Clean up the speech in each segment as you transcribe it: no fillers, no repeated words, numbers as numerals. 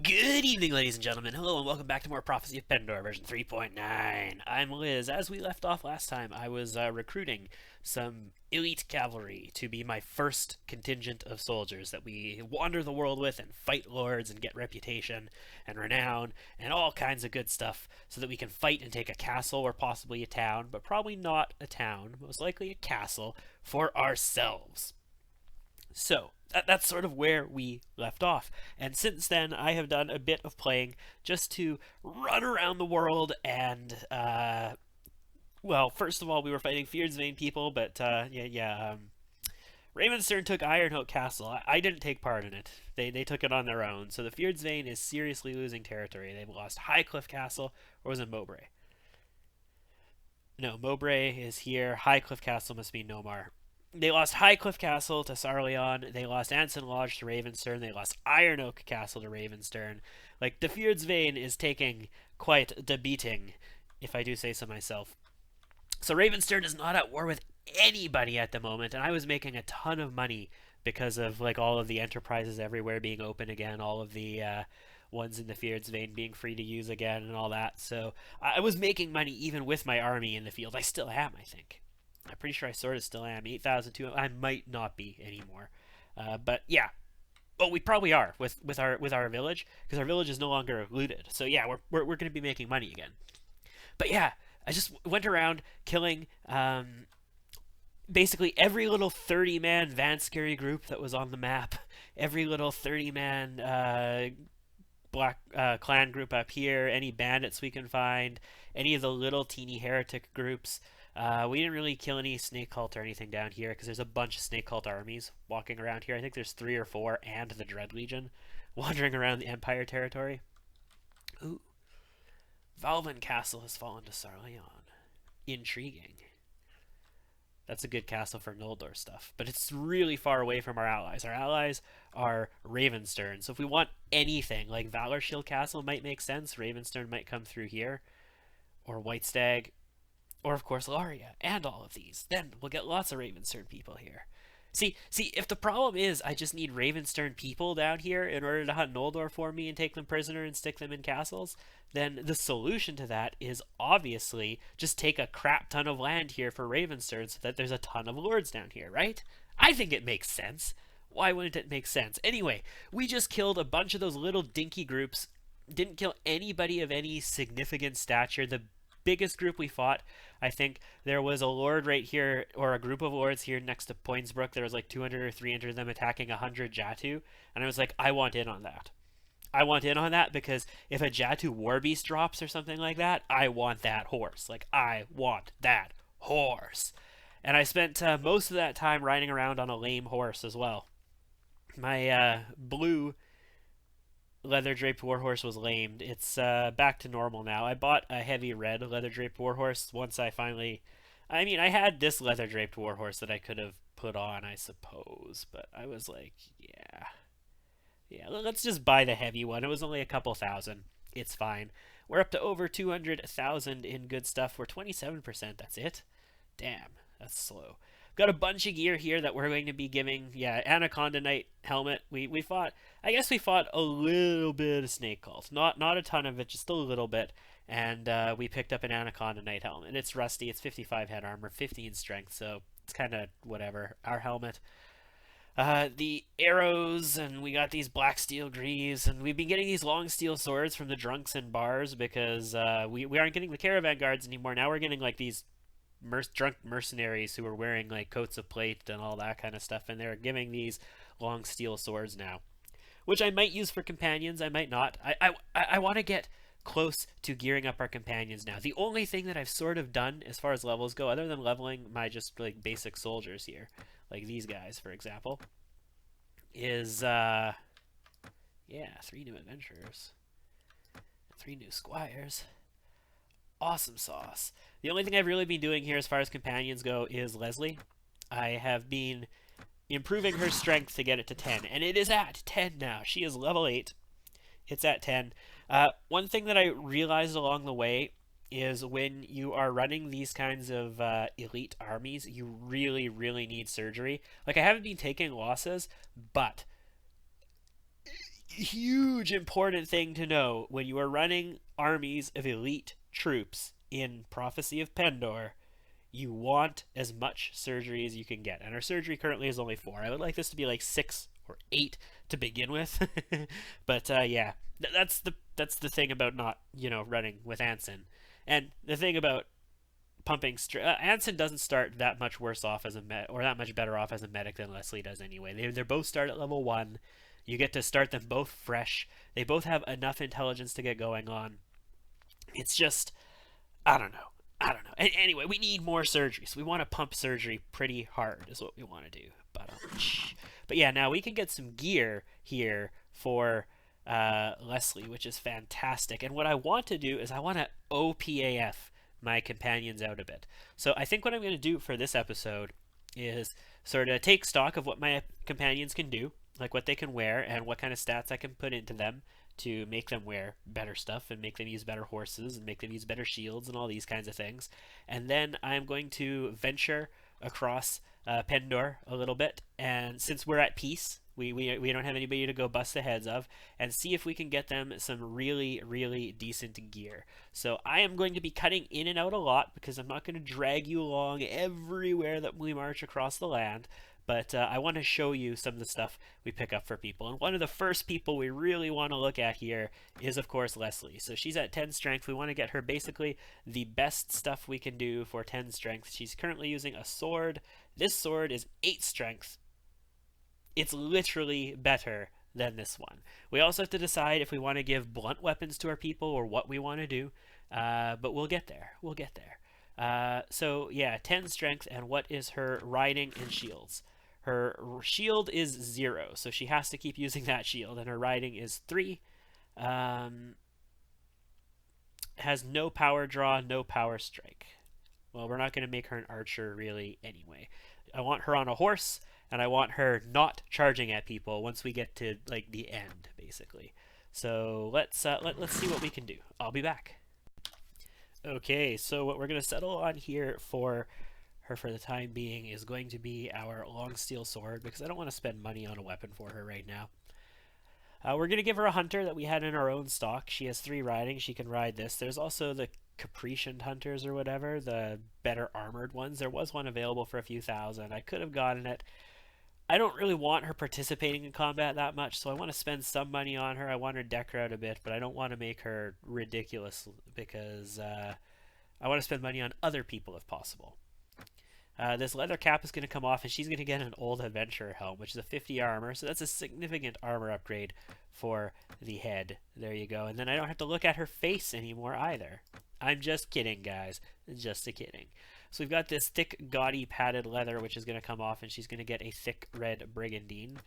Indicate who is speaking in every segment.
Speaker 1: Good evening, ladies and gentlemen. Hello, and welcome back to more Prophecy of Pendor, version 3.9. I'm Liz. As we left off last time, I was recruiting some elite cavalry to be my first contingent of soldiers that we wander the world with and fight lords and get reputation and renown and all kinds of good stuff so that we can fight and take a castle or possibly a town, but probably not a town, most likely a castle, for ourselves. So, that's sort of where we left off. And since then, I have done a bit of playing just to run around the world and, well, first of all, we were fighting Fierdsvain people, but, Ravenstern took Ironhope Castle. I didn't take part in it. They took it on their own. So the Fierdsvain is seriously losing territory. They've lost Highcliffe Castle, or was it Mowbray? No, Mowbray is here. Highcliffe Castle must be Nomar. They lost Highcliffe Castle to Sarleon. They lost Anson Lodge to Ravenstern. They lost Iron Oak Castle to Ravenstern. Like, the Fierdsvain is taking quite the beating, if I do say so myself. So Ravenstern is not at war with anybody at the moment, and I was making a ton of money because of, like, all of the enterprises everywhere being open again, all of the ones in the Fierdsvain being free to use again, and all that. So I was making money even with my army in the field. I still am, I think. I'm pretty sure I sort of still am. 8,200. I might not be anymore. But yeah. Well, we probably are with our village, because our village is no longer looted. So yeah, we're going to be making money again. But yeah, I just went around killing basically every little 30-man Vanscary group that was on the map. Every little 30-man black clan group up here. Any bandits we can find. Any of the little teeny heretic groups. We didn't really kill any snake cult or anything down here because there's a bunch of snake cult armies walking around here. I think there's 3 or 4 and the Dread Legion wandering around the Empire territory. Ooh. Valvin Castle has fallen to Sarleon. Intriguing. That's a good castle for Noldor stuff. But it's really far away from our allies. Our allies are Ravenstern. So if we want anything, like Valorshield Castle might make sense. Ravenstern might come through here. Or Whitestag. Or, of course, Laria, and all of these. Then we'll get lots of Ravenstern people here. See, if the problem is I just need Ravenstern people down here in order to hunt Noldor for me and take them prisoner and stick them in castles, then the solution to that is obviously just take a crap ton of land here for Ravenstern so that there's a ton of lords down here, right? I think it makes sense. Why wouldn't it make sense? Anyway, we just killed a bunch of those little dinky groups. Didn't kill anybody of any significant stature. The biggest group we fought, I think there was a lord right here, or a group of lords here next to Poinsbrook. There was like 200 or 300 of them attacking 100 Jatu, and I was like, I want in on that. I want in on that because if a Jatu Warbeast drops or something like that, I want that horse. Like, I want that horse. And I spent most of that time riding around on a lame horse as well. My blue leather draped warhorse was lamed. It's back to normal now. I bought a heavy red leather draped warhorse once I finally. I mean, I had this leather draped warhorse that I could have put on, I suppose, but I was like, yeah, let's just buy the heavy one. It was only a couple thousand. It's fine. We're up to over 200,000 in good stuff. We're 27%. That's it. Damn, that's slow. Got a bunch of gear here that we're going to be giving. Yeah, Anaconda Knight helmet. We fought. I guess we fought a little bit of Snake Cult. Not a ton of it, just a little bit. And we picked up an Anaconda Knight helmet. It's rusty. It's 55 head armor, 15 strength, so it's kind of whatever. Our helmet. The arrows, and we got these black steel greaves, and we've been getting these long steel swords from the drunks and bars because we aren't getting the caravan guards anymore. Now we're getting like these drunk mercenaries who are wearing like coats of plate and all that kind of stuff, and they're giving these long steel swords now, which I might use for companions. I might not. I want to get close to gearing up our companions now. The only thing that I've sort of done as far as levels go, other than leveling my just like basic soldiers here, like these guys for example, is 3 new adventurers, 3 new squires. Awesome sauce. The only thing I've really been doing here as far as companions go is Leslie. I have been improving her strength to get it to 10, and it is at 10 now. She is level 8. It's at 10. One thing that I realized along the way is when you are running these kinds of elite armies, you really, really need surgery. Like, I haven't been taking losses, but huge important thing to know when you are running armies of elite troops in Prophecy of Pendor. You want as much surgery as you can get, and our surgery currently is only 4. I would like this to be like 6 or 8 to begin with. But yeah, that's the thing about not running with Anson, and the thing about pumping. Anson doesn't start that much worse off as a or that much better off as a medic than Leslie does anyway. They both start at level 1. You get to start them both fresh. They both have enough intelligence to get going on. It's just, I don't know. Anyway, we need more surgery, so we want to pump surgery pretty hard is what we want to do. But yeah, now we can get some gear here for Leslie, which is fantastic. And what I want to do is I want to OPAF my companions out a bit. So I think what I'm going to do for this episode is sort of take stock of what my companions can do, like what they can wear and what kind of stats I can put into them to make them wear better stuff and make them use better horses and make them use better shields and all these kinds of things. And then I'm going to venture across Pendor a little bit, and since we're at peace, we don't have anybody to go bust the heads of, and see if we can get them some really decent gear. So I am going to be cutting in and out a lot because I'm not going to drag you along everywhere that we march across the land. But I want to show you some of the stuff we pick up for people. And one of the first people we really want to look at here is, of course, Leslie. So she's at 10 strength. We want to get her basically the best stuff we can do for 10 strength. She's currently using a sword. This sword is 8 strength. It's literally better than this one. We also have to decide if we want to give blunt weapons to our people or what we want to do. But we'll get there. We'll get there. So yeah, 10 strength. And what is her riding and shields? Her shield is 0, so she has to keep using that shield, and her riding is 3. Has no power draw, no power strike. Well, we're not going to make her an archer really anyway. I want her on a horse, and I want her not charging at people once we get to like the end, basically. So let's see what we can do. I'll be back. Okay, so what we're going to settle on here for her for the time being is going to be our long steel sword, because I don't want to spend money on a weapon for her right now. We're going to give her a hunter that we had in our own stock. She has 3 riding. She can ride this. There's also the caprician hunters or whatever, the better armored ones. There was one available for a few thousand. I could have gotten it. I don't really want her participating in combat that much, so I want to spend some money on her. I want her to deck her out a bit, but I don't want to make her ridiculous because I want to spend money on other people if possible. This leather cap is going to come off, and she's going to get an old adventurer helm, which is a 50 armor, so that's a significant armor upgrade for the head. There you go. And then I don't have to look at her face anymore either. I'm just kidding, guys. Just a kidding. So we've got this thick, gaudy, padded leather, which is going to come off, and she's going to get a thick red brigandine.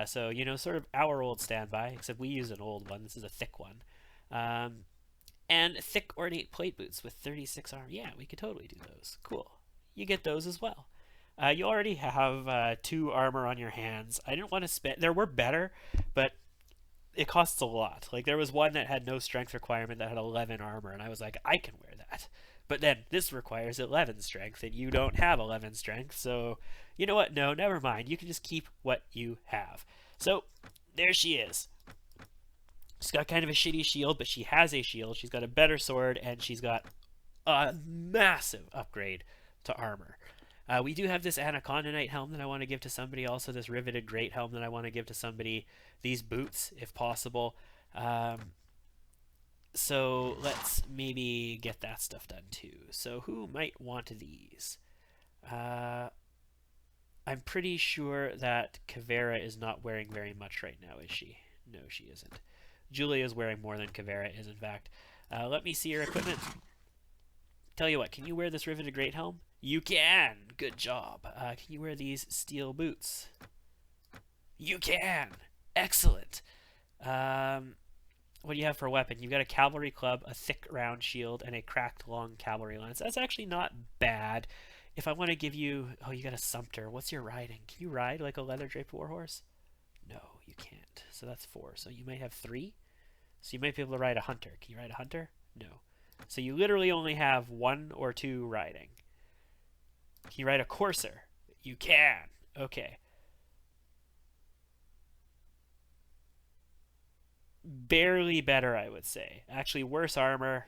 Speaker 1: So, you know, sort of our old standby, except we use an old one. This is a thick one. And thick, ornate plate boots with 36 armor. Yeah, we could totally do those. Cool. You get those as well. You already have 2 armor on your hands. I didn't want to spend... There were better, but it costs a lot. Like, there was one that had no strength requirement that had 11 armor, and I was like, I can wear that. But then this requires 11 strength, and you don't have 11 strength, so you know what? No, never mind. You can just keep what you have. So, there she is. She's got kind of a shitty shield, but she has a shield. She's got a better sword, and she's got a massive upgrade to armor. We do have this Anaconda Knight helm that I want to give to somebody, also this Riveted Great helm that I want to give to somebody, these boots if possible. So let's maybe get that stuff done too. So who might want these? I'm pretty sure that KAVERRA is not wearing very much right now, is she? No, she isn't. Julia is wearing more than KAVERRA is, in fact. Let me see your equipment. Tell you what, can you wear this Riveted Great helm? You can! Good job. Can you wear these steel boots? You can! Excellent! What do you have for a weapon? You've got a cavalry club, a thick round shield, and a cracked long cavalry lance. That's actually not bad. If I want to give you... Oh, you got a sumpter. What's your riding? Can you ride like a leather-draped warhorse? No, you can't. So that's 4. So you might have 3? So you might be able to ride a hunter. Can you ride a hunter? No. So you literally only have 1 or 2 riding. Can you ride a courser? You can. Okay. barely better, I would say. Actually, worse armor,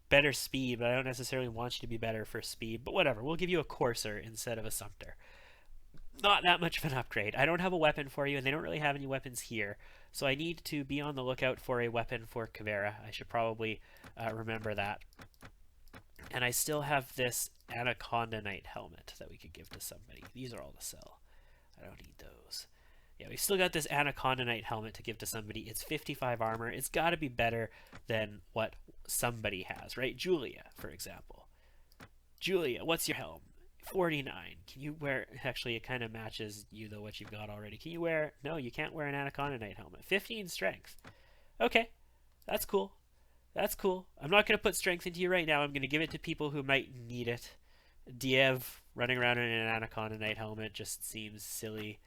Speaker 1: better speed, but I don't necessarily want you to be better for speed. But whatever, we'll give you a courser instead of a sumpter. Not that much of an upgrade. I don't have a weapon for you, and they don't really have any weapons here. So I need to be on the lookout for a weapon for KAVERRA. I should probably remember that. And I still have this Anaconda Knight helmet that we could give to somebody. These are all to sell. I don't need those. Yeah, we've still got this Anaconda Knight helmet to give to somebody. It's 55 armor. It's got to be better than what somebody has, right? Julia, for example. Julia, what's your helm? 49. Can you wear... Actually, it kind of matches you, though, what you've got already. Can you wear... No, you can't wear an Anaconda Knight helmet. 15 strength. Okay, that's cool. That's cool. I'm not going to put strength into you right now. I'm going to give it to people who might need it. DIEV running around in an Anaconda Knight helmet just seems silly.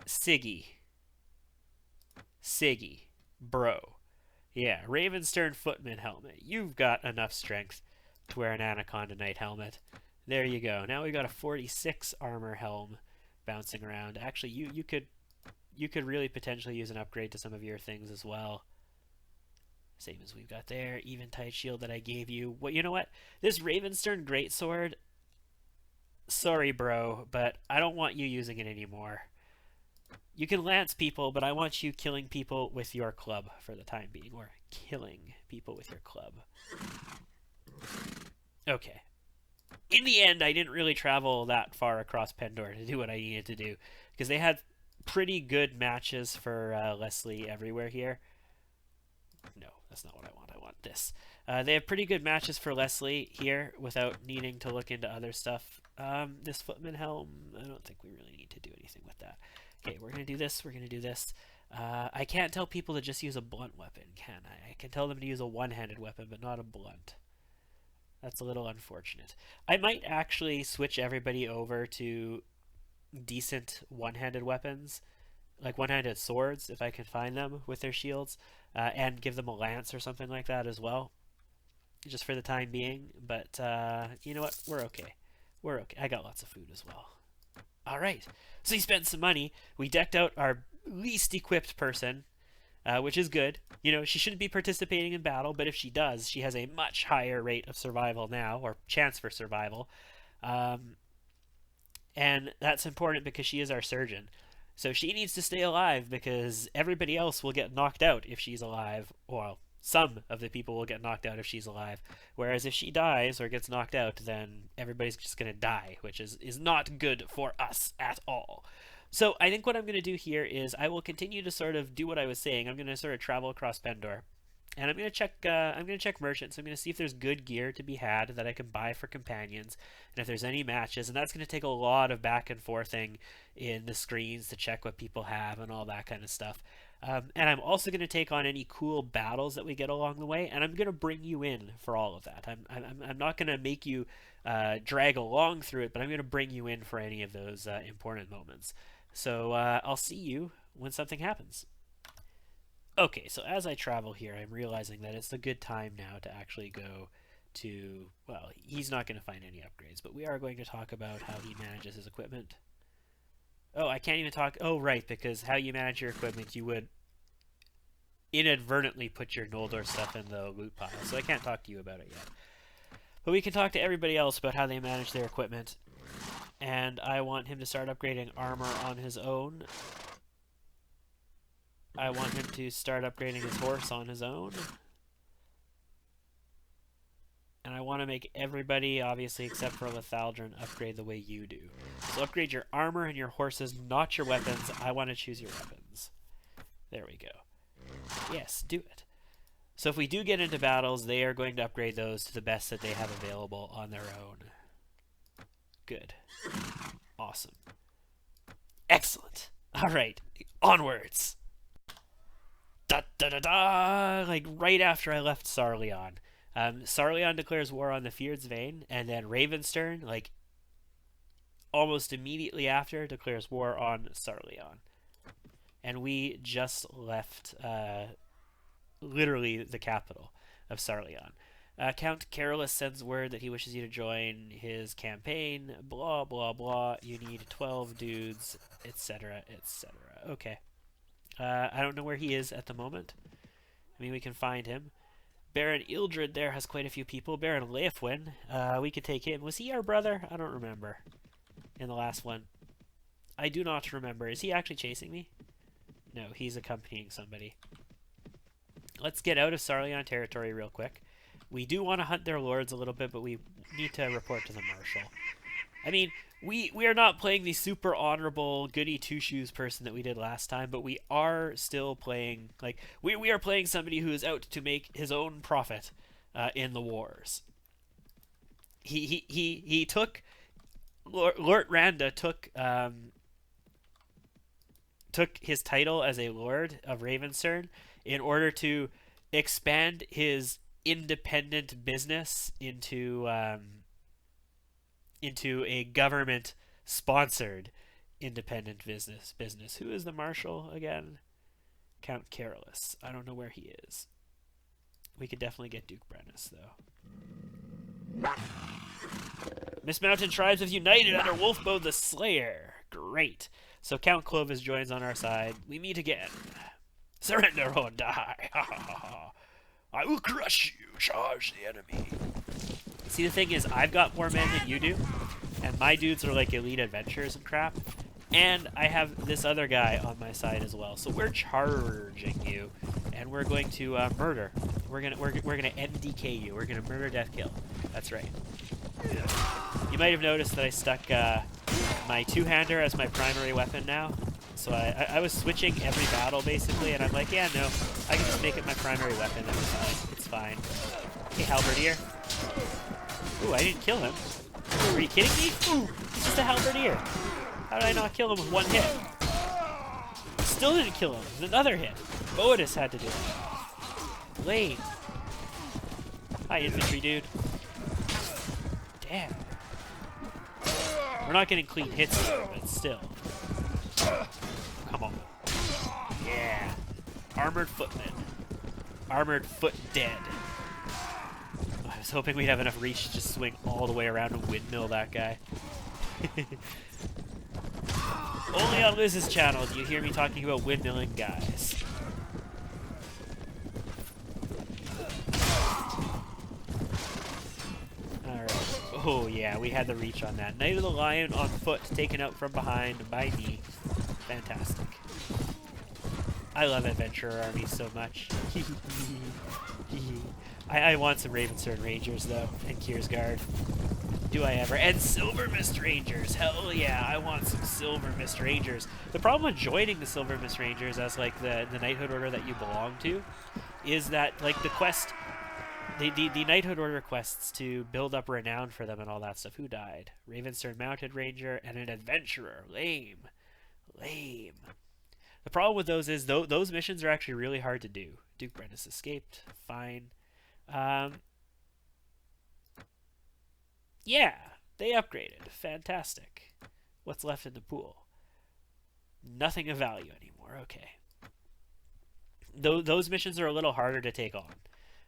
Speaker 1: Siggy. Bro. Yeah, Ravenstern Footman helmet. You've got enough strength to wear an Anaconda Knight helmet. There you go. Now we got a 46 armor helm bouncing around. Actually, you could really potentially use an upgrade to some of your things as well. Same as we've got there. Eventide shield that I gave you. Well, you know what? This Ravenstern Greatsword, sorry, bro, but I don't want you using it anymore. You can lance people, but I want you killing people with your club for the time being. Or killing people with your club. Okay. In the end, I didn't really travel that far across Pendor to do what I needed to do. Because they had pretty good matches for Leslie everywhere here. No, that's not what I want. I want this. They have pretty good matches for Leslie here without needing to look into other stuff. This Footman helm, I don't think we really need to do anything with that. Okay, we're going to do this. We're going to do this. I can't tell people to just use a blunt weapon, can I? I can tell them to use a one-handed weapon, but not a blunt. That's a little unfortunate. I might actually switch everybody over to decent one-handed weapons, like one-handed swords, if I can find them with their shields, and give them a lance or something like that as well, just for the time being. But you know what? We're okay. We're okay. I got lots of food as well. All right. So we spent some money. We decked out our least equipped person, which is good. You know, she shouldn't be participating in battle, but if she does, she has a much higher rate of survival now, or chance for survival. And that's important because she is our surgeon. So she needs to stay alive because everybody else will get knocked out if she's alive. Well, some of the people will get knocked out if she's alive. Whereas if she dies or gets knocked out, then everybody's just going to die, which is not good for us at all. So I think what I'm going to do here is I will continue to sort of do what I was saying. I'm going to sort of travel across Pendor. And I'm going to check merchants. I'm going to see if there's good gear to be had that I can buy for companions, and if there's any matches. And that's going to take a lot of back and forthing in the screens to check what people have and all that kind of stuff. And I'm also going to take on any cool battles that we get along the way, and I'm going to bring you in for all of that. I'm not going to make you drag along through it, but I'm going to bring you in for any of those important moments. So I'll see you when something happens. Okay, so as I travel here, I'm realizing that it's a good time now to actually go to... Well, he's not going to find any upgrades, but we are going to talk about how he manages his equipment. Oh, I can't even talk... Oh, right, because how you manage your equipment, you would inadvertently put your Noldor stuff in the loot pile, so I can't talk to you about it yet. But we can talk to everybody else about how they manage their equipment. And I want him to start upgrading armor on his own. I want him to start upgrading his horse on his own. And I want to make everybody, obviously except for LETHALDIRAN, upgrade the way you do. So upgrade your armor and your horses, not your weapons. I want to choose your weapons. There we go. Yes, do it. So if we do get into battles, they are going to upgrade those to the best that they have available on their own. Good. Awesome. Excellent. All right, onwards. Da da da da! Like right after I left Sarleon. Sarleon declares war on the Fierdsvain, and then Ravenstern, like almost immediately after, declares war on Sarleon. And we just left literally the capital of Sarleon. Count Carolus sends word that he wishes you to join his campaign. Blah, blah, blah. You need 12 dudes, etc., etc. Okay. I don't know where he is at the moment. I mean, we can find him. Baron Ildred there has quite a few people. Baron Leofwin, we could take him. Was he our brother? I don't remember. In the last one. I do not remember. Is he actually chasing me? No, he's accompanying somebody. Let's get out of Sarleon territory real quick. We do want to hunt their lords a little bit, but we need to report to the Marshal. I mean, we are not playing the super honorable goody two-shoes person that we did last time, but we are still playing, like, we are playing somebody who is out to make his own profit in the wars. He took, Lord Randa took his title as a Lord of Ravenstern in order to expand his independent business into a government-sponsored independent business. Who is the Marshal again? Count Carolus. I don't know where he is. We could definitely get Duke Brennus, though. Mismounted tribes have united under Wolfbow the Slayer. Great. So Count Clovis joins on our side. We meet again. Surrender or die. I will crush you. Charge the enemy. See, the thing is, I've got more men than you do, and my dudes are like elite adventurers and crap, and I have this other guy on my side as well. So we're charging you, and we're going to murder. We're gonna MDK you. We're gonna murder, death, kill. That's right. You might have noticed that I stuck my two-hander as my primary weapon now. So I was switching every battle basically, and I'm like, yeah, no, I can just make it my primary weapon. That's fine. It's fine. Hey, halberdier. Ooh, I didn't kill him. Are you kidding me? Ooh, he's just a halberdier. How did I not kill him with one hit? Still didn't kill him with another hit. BOADICE had to do it. Lame. Hi, infantry dude. Damn. We're not getting clean hits here, but still. Come on. Yeah. Armored footman. Armored foot dead. I was hoping we'd have enough reach to just swing all the way around and windmill that guy. Only on Liz's channel do you hear me talking about windmilling guys. Alright. Oh yeah, we had the reach on that. Knight of the Lion on foot, taken out from behind by me. Fantastic. I love adventurer armies so much. I want some Ravenstern Rangers though, and Kiersguard. Do I ever? And Silver Mist Rangers! Hell yeah, I want some Silver Mist Rangers. The problem with joining the Silver Mist Rangers as like the Knighthood Order that you belong to is that like the quest, the Knighthood Order quests to build up renown for them and all that stuff. Who died? Ravenstern Mounted Ranger and an Adventurer. Lame. Lame. The problem with those is those missions are actually really hard to do. Duke Brennus escaped. Fine. Yeah, they upgraded. Fantastic. What's left in the pool? Nothing of value anymore. Okay. Those missions are a little harder to take on.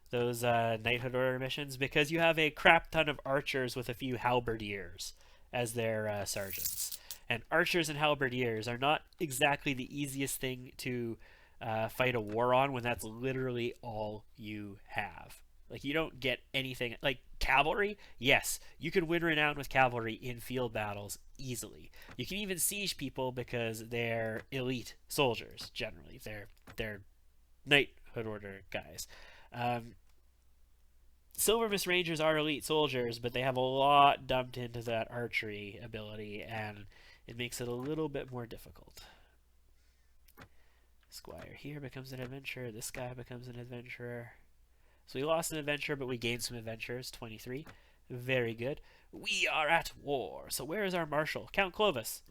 Speaker 1: Those Knighthood Order missions, because you have a crap ton of archers with a few halberdiers as their sergeants. And archers and halberdiers are not exactly the easiest thing to fight a war on when that's literally all you have. Like, you don't get anything. Like, cavalry, yes, you can win renown with cavalry in field battles easily. You can even siege people because they're elite soldiers, generally. They're Knighthood Order guys. Silver Mist Rangers are elite soldiers, but they have a lot dumped into that archery ability, and it makes it a little bit more difficult. Squire here becomes an adventurer. This guy becomes an adventurer. So we lost an adventurer, but we gained some adventurers. 23. Very good. We are at war. So where is our marshal? Count Clovis.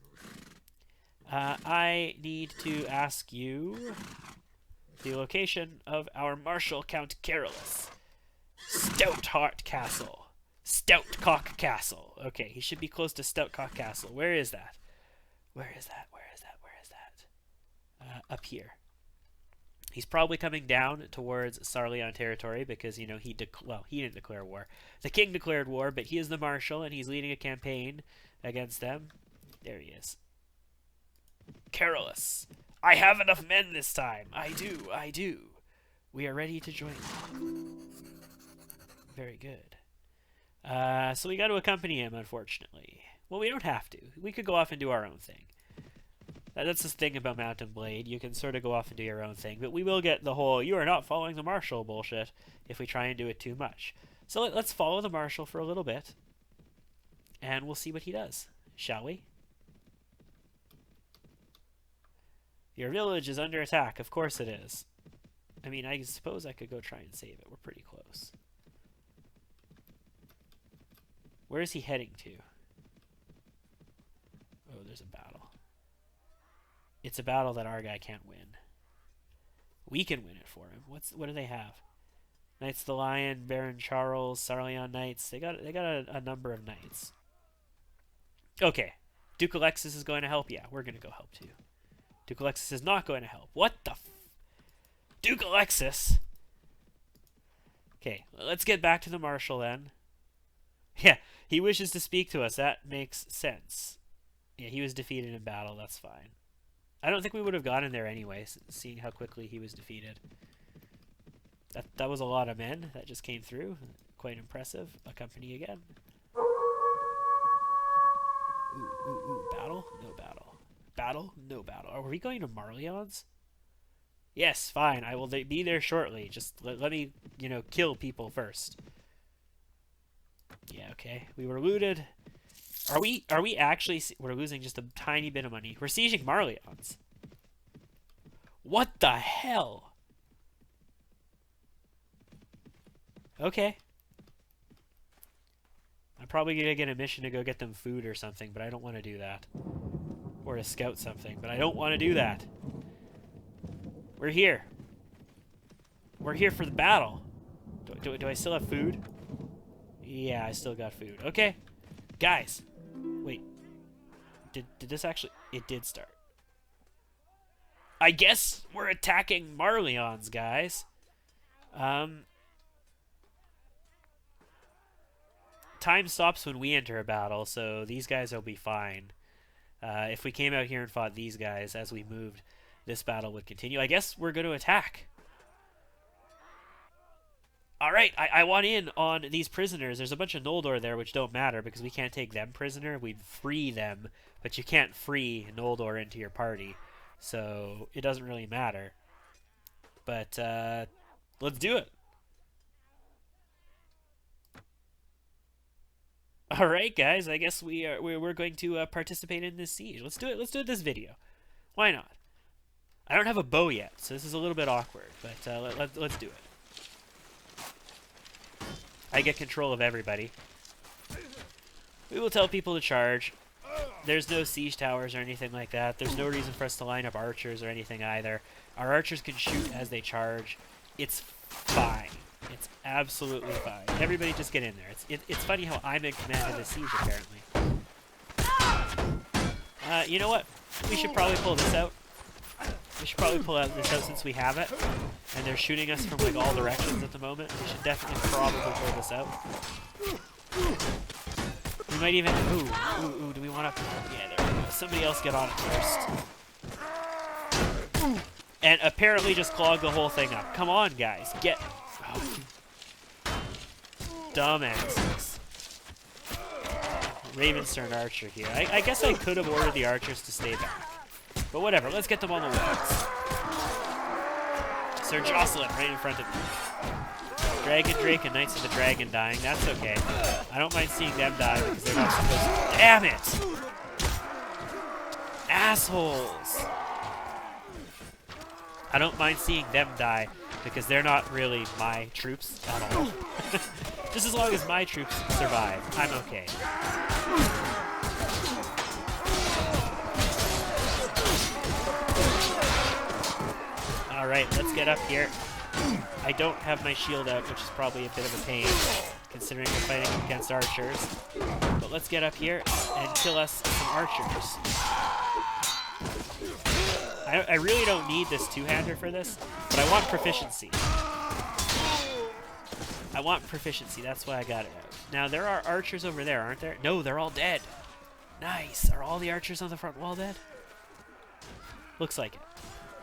Speaker 1: I need to ask you the location of our marshal, Count Carolus. Stoutheart Castle. Stoutcock Castle. Okay, he should be close to Stoutcock Castle. Where is that? Where is that? Where is that? Where is that? Up here. He's probably coming down towards Sarleon territory because, you know, he didn't declare war. The king declared war, but he is the marshal and he's leading a campaign against them. There he is. Carolus. I have enough men this time. I do. I do. We are ready to join you. Very good. So we got to accompany him, unfortunately. Well, we don't have to. We could go off and do our own thing. That's the thing about Mount Blade. You can sort of go off and do your own thing. But we will get the whole, you are not following the Marshal bullshit if we try and do it too much. So let's follow the Marshal for a little bit. And we'll see what he does. Shall we? Your village is under attack. Of course it is. I mean, I suppose I could go try and save it. We're pretty close. Where is he heading to? Oh, there's a battle. It's a battle that our guy can't win. We can win it for him. What do they have? Knights of the Lion, Baron Charles, Sarleon Knights. They got a number of knights. Okay. Duke Alexis is going to help. Yeah, we're going to go help too. Duke Alexis is not going to help. What the Duke Alexis? Okay, let's get back to the Marshal then. Yeah, he wishes to speak to us. That makes sense. Yeah, he was defeated in battle. That's fine. I don't think we would have gotten there anyway, seeing how quickly he was defeated. That was a lot of men that just came through. Quite impressive. Accompany again. Ooh, battle? No battle. Battle? No battle. Are we going to Marleon's? Yes, fine. I will be there shortly. Just let me, kill people first. Yeah, okay. We were looted. Are we actually... We're losing just a tiny bit of money. We're sieging Marleon's. What the hell? Okay. I'm probably going to get a mission to go get them food or something, but I don't want to do that. Or to scout something, but I don't want to do that. We're here. We're here for the battle. Do I still have food? Yeah, I still got food. Okay. Guys. Wait. Did this actually... It did start. I guess we're attacking Marleon's, guys. Time stops when we enter a battle, so these guys will be fine. If we came out here and fought these guys as we moved, this battle would continue. I guess we're going to attack. Alright, I want in on these prisoners. There's a bunch of Noldor there which don't matter because we can't take them prisoner. We'd free them, but you can't free Noldor into your party. So it doesn't really matter. But let's do it. Alright guys, I guess we're going to participate in this siege. Let's do it. Let's do it this video. Why not? I don't have a bow yet, so this is a little bit awkward, but let's do it. I get control of everybody. We will tell people to charge. There's no siege towers or anything like that. There's no reason for us to line up archers or anything either. Our archers can shoot as they charge. It's fine. It's absolutely fine. Everybody just get in there. It's funny how I'm in command of the siege, apparently. You know what? We should probably pull this out. We should probably pull this out since we have it. And they're shooting us from like all directions at the moment. We should definitely probably pull this out. We might even... Ooh, do we want to... Yeah, there we go. Somebody else get on it first. And apparently just clog the whole thing up. Come on, guys. Get... Oh. Dumbasses. Ravenstern Archer here. I guess I could have ordered the archers to stay back. But whatever, let's get them on the wings. Sir JOCELYN right in front of me. Dragon Drake and Knights of the Dragon dying, that's okay. I don't mind seeing them die because they're not supposed to. Damn it! Assholes! I don't mind seeing them die because they're not really my troops at all. Just as long as my troops survive, I'm okay. Alright, let's get up here. I don't have my shield out, which is probably a bit of a pain, considering we're fighting against archers. But let's get up here and kill us some archers. I really don't need this two-hander for this, but I want proficiency. I want proficiency, that's why I got it out. Now, there are archers over there, aren't there? No, they're all dead. Nice. Are all the archers on the front wall dead? Looks like it.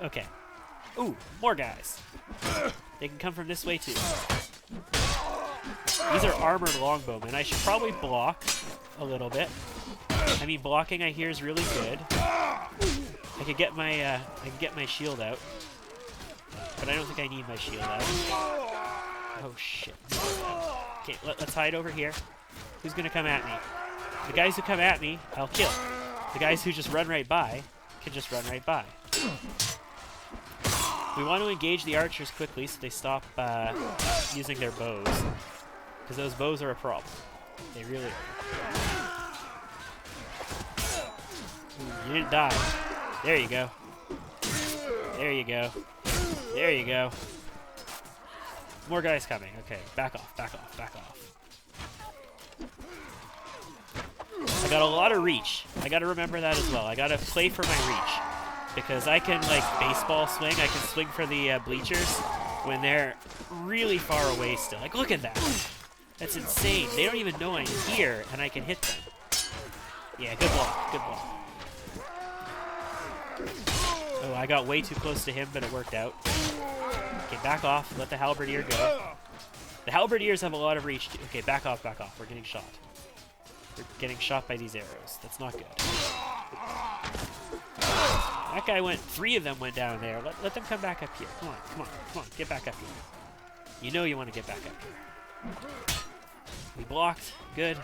Speaker 1: Okay. Ooh, more guys. They can come from this way too. These are armored longbowmen. I should probably block a little bit. I mean, blocking I hear is really good. I could get my shield out, but I don't think I need my shield out. Oh shit. Okay, let's hide over here. Who's gonna come at me? The guys who come at me, I'll kill. The guys who just run right by can just run right by. We want to engage the archers quickly so they stop using their bows. Because those bows are a problem. They really are. Ooh, you didn't die. There you go. There you go. There you go. More guys coming. Okay, back off, back off, back off. I got a lot of reach. I gotta remember that as well. I gotta play for my reach. Because I can, like, baseball swing. I can swing for the bleachers when they're really far away still. Like, look at that. That's insane. They don't even know I'm here, and I can hit them. Yeah, good block. Good block. Oh, I got way too close to him, but it worked out. Okay, back off. Let the halberdier go. The halberdiers have a lot of reach, too. Okay, back off, back off. We're getting shot. We're getting shot by these arrows. That's not good. That guy went, 3 of them went down there. Let them come back up here. Come on, come on, come on. Get back up here. You know you want to get back up here. We blocked. Good.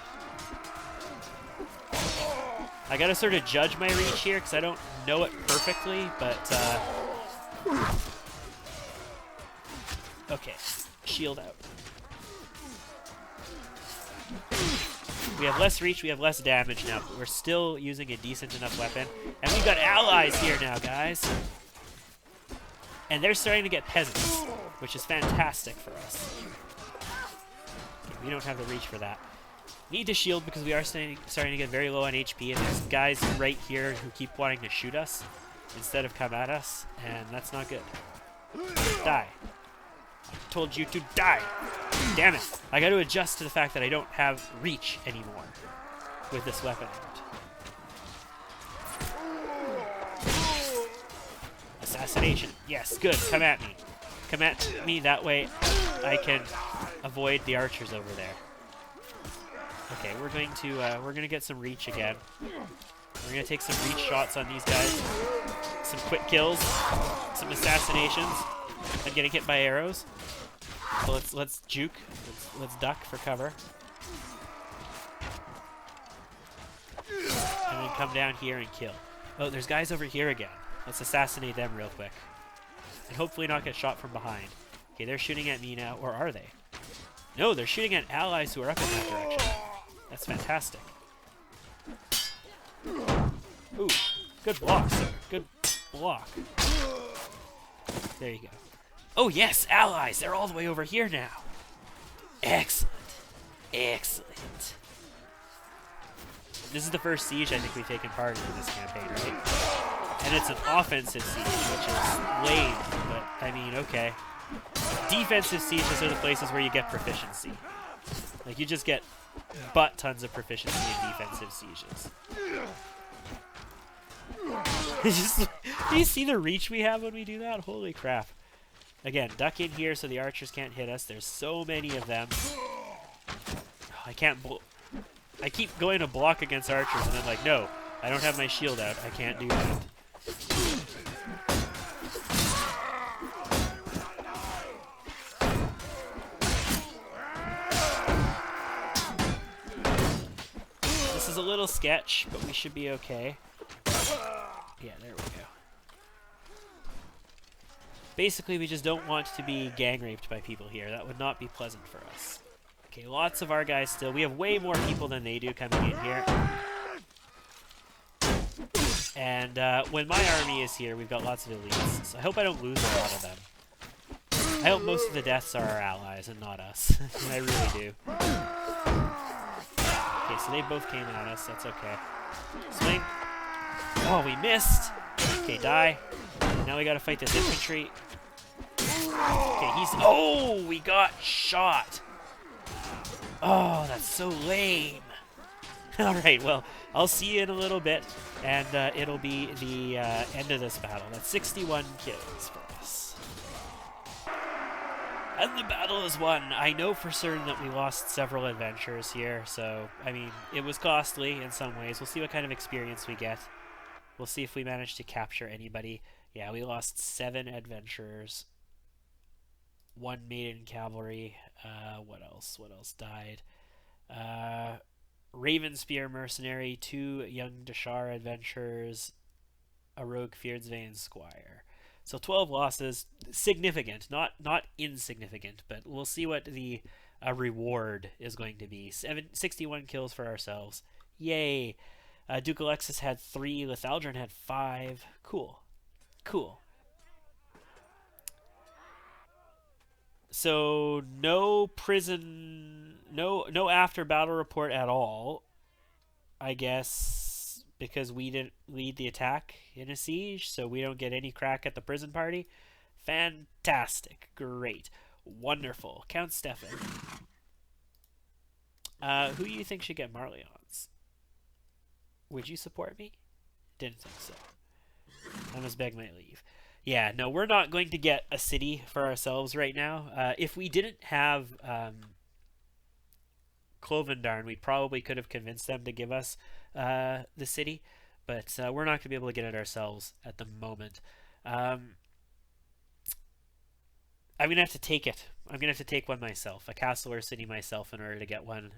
Speaker 1: I gotta sort of judge my reach here because I don't know it perfectly, but okay. Shield out. We have less reach, we have less damage now, but we're still using a decent enough weapon. And we've got allies here now, guys. And they're starting to get peasants, which is fantastic for us. Okay, we don't have the reach for that. Need to shield because we are starting to get very low on HP, and there's guys right here who keep wanting to shoot us instead of come at us, and that's not good. Die. I told you to die. Damn it. I got to adjust to the fact that I don't have reach anymore with this weapon out. Assassination. Yes, good. Come at me. Come at me. That way I can avoid the archers over there. Okay, we're going to get some reach again. We're going to take some reach shots on these guys. Some quick kills. Some assassinations. I'm getting hit by arrows. So let's juke. Let's duck for cover. And then come down here and kill. Oh, there's guys over here again. Let's assassinate them real quick. And hopefully not get shot from behind. Okay, they're shooting at me now. Or are they? No, they're shooting at allies who are up in that direction. That's fantastic. Ooh, good block, sir. Good block. There you go. Oh, yes, allies. They're all the way over here now. Excellent. Excellent. This is the first siege I think we've taken part in this campaign, right? And it's an offensive siege, which is lame, but, I mean, okay. Defensive sieges are the places where you get proficiency. Like, you just get butt tons of proficiency in defensive sieges. Do you see the reach we have when we do that? Holy crap. Again, duck in here so the archers can't hit us. There's so many of them. I can't I keep going to block against archers, and I'm like, no, I don't have my shield out. I can't do that. This is a little sketch, but we should be okay. Yeah, there we go. Basically, we just don't want to be gang raped by people here. That would not be pleasant for us. Okay, lots of our guys still. We have way more people than they do coming in here. And when my army is here, we've got lots of elites. So I hope I don't lose a lot of them. I hope most of the deaths are our allies and not us. I really do. Okay, so they both came at us. That's okay. Swing. Oh, we missed. Okay, die. Now we gotta fight this infantry. Okay, he's... Oh, we got shot. Oh, that's so lame. All right, well, I'll see you in a little bit, and it'll be the end of this battle. That's 61 kills for us. And the battle is won. I know for certain that we lost several adventures here, so, I mean, it was costly in some ways. We'll see what kind of experience we get. We'll see if we manage to capture anybody. Yeah, we lost 7 adventurers. 1 maiden cavalry. What else? What else died? Ravenspear mercenary, 2 young Dashar adventurers, a rogue Fierdsvain squire. So 12 losses, significant, not insignificant, but we'll see what the reward is going to be. 61 kills for ourselves. Yay! Duke Alexis had 3, LETHALDIRAN had 5. Cool. Cool. So no prison, no after battle report at all, I guess, because we didn't lead the attack in a siege, so we don't get any crack at the prison party. Fantastic. Great. Wonderful. Count Stefan. Who do you think should get Marleons? Would you support me? Didn't think so. I must beg my leave. Yeah, no, we're not going to get a city for ourselves right now. If we didn't have Clovendarn, we probably could have convinced them to give us the city, but we're not going to be able to get it ourselves at the moment. I'm going to have to take it. I'm going to have to take one myself, a castle or city myself, in order to get one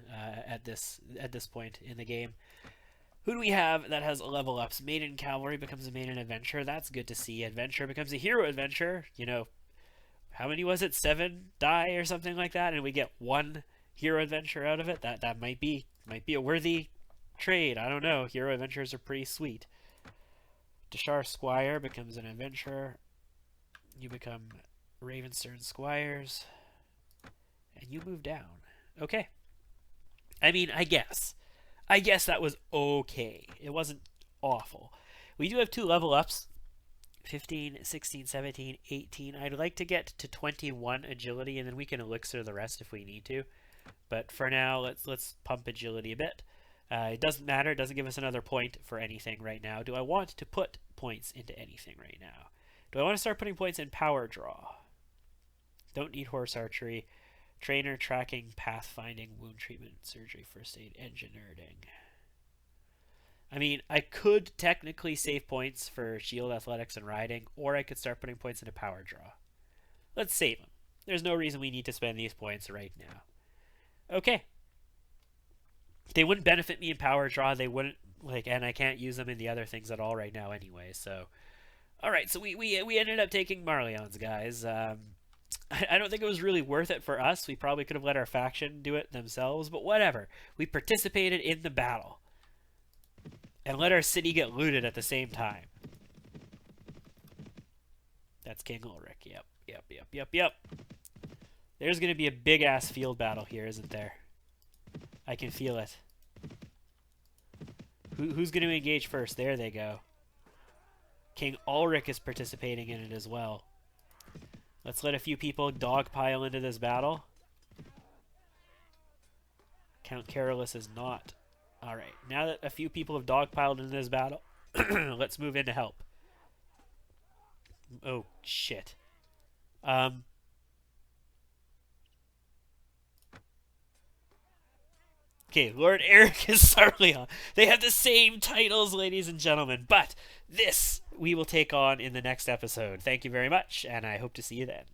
Speaker 1: at this point in the game. Who do we have that has level ups? Maiden Cavalry becomes a Maiden Adventure. That's good to see. Adventure becomes a Hero Adventure. You know, how many was it? 7 die or something like that, and we get 1 Hero Adventure out of it. That might be a worthy trade. I don't know. Hero Adventures are pretty sweet. Dashar Squire becomes an Adventure. You become Ravenstern Squires, and you move down. Okay. I mean, I guess that was okay. It wasn't awful. We do have 2 level ups. 15, 16, 17, 18. I'd like to get to 21 agility, and then we can elixir the rest if we need to. But for now, let's pump agility a bit. It doesn't matter. It doesn't give us another point for anything right now. Do I want to put points into anything right now? Do I want to start putting points in power draw? Don't need horse archery. Trainer, tracking, pathfinding, wound treatment, surgery, first aid, engineering. I mean, I could technically save points for shield, athletics, and riding, or I could start putting points into power draw. Let's save them. There's no reason we need to spend these points right now. Okay. They wouldn't benefit me in power draw. They wouldn't, and I can't use them in the other things at all right now anyway, so. Alright, so we ended up taking Marleons, guys. I don't think it was really worth it for us. We probably could have let our faction do it themselves, but whatever. We participated in the battle. And let our city get looted at the same time. That's King Ulrich. Yep. There's going to be a big-ass field battle here, isn't there? I can feel it. Who's going to engage first? There they go. King Ulrich is participating in it as well. Let's let a few people dogpile into this battle. Count Carolus is not. Alright, now that a few people have dogpiled into this battle, let's move in to help. Oh, shit. Okay, Lord Eric is Sarleon. They have the same titles, ladies and gentlemen, but this we will take on in the next episode. Thank you very much, and I hope to see you then.